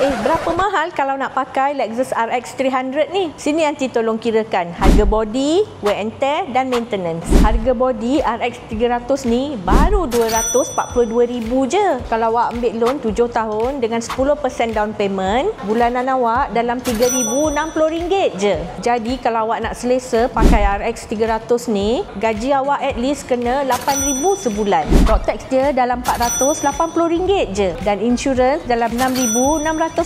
Berapa mahal kalau nak pakai Lexus RX 300 ni? Sini Aunty tolong kirakan harga body, wear and tear dan maintenance. Harga body RX 300 ni baru RM242,000 je. Kalau awak ambil loan 7 tahun dengan 10% down payment, bulanan awak dalam RM3,060 je. Jadi kalau awak nak selesa pakai RX 300 ni, gaji awak at least kena RM8,000 sebulan. Road tax dia dalam RM480 je dan insurans dalam RM6,600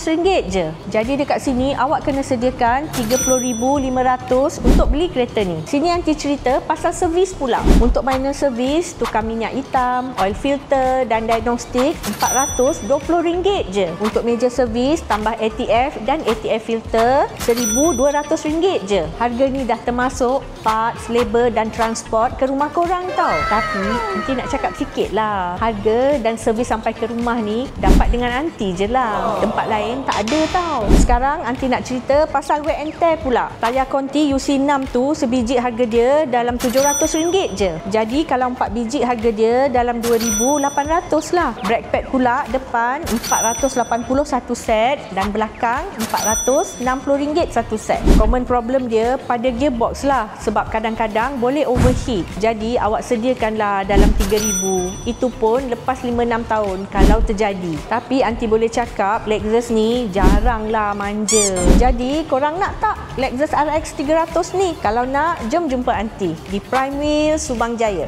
je. Jadi dekat sini awak kena sediakan RM30,500 untuk beli kereta ni. Sini Aunty cerita pasal servis pula. Untuk minor servis, tukar minyak hitam, oil filter dan diagnostik RM420 je. Untuk major servis tambah ATF dan ATF filter RM1,200 je. Harga ni dah termasuk parts, labor dan transport ke rumah korang tau. Tapi Aunty nak cakap sikit lah, harga dan servis sampai ke rumah ni dapat dengan Aunty je lah. Tempat lain tak ada tau. Sekarang Aunty nak cerita pasal wear and tear pula. Tayar Conti UC6 tu sebiji harga dia dalam RM700 je. Jadi kalau 4 biji harga dia dalam RM2,800 lah. Brake pad pula depan RM480 satu set dan belakang RM460 satu set. Common problem dia pada gearbox lah, sebab kadang-kadang boleh overheat. Jadi awak sediakanlah dalam RM3,000. Itu pun lepas 5-6 tahun kalau terjadi. Tapi Aunty boleh cakap Lexus ni jaranglah manja. Jadi korang nak tak Lexus RX 300 ni? Kalau nak, jom jumpa Aunty di Prime Wheel Subang Jaya.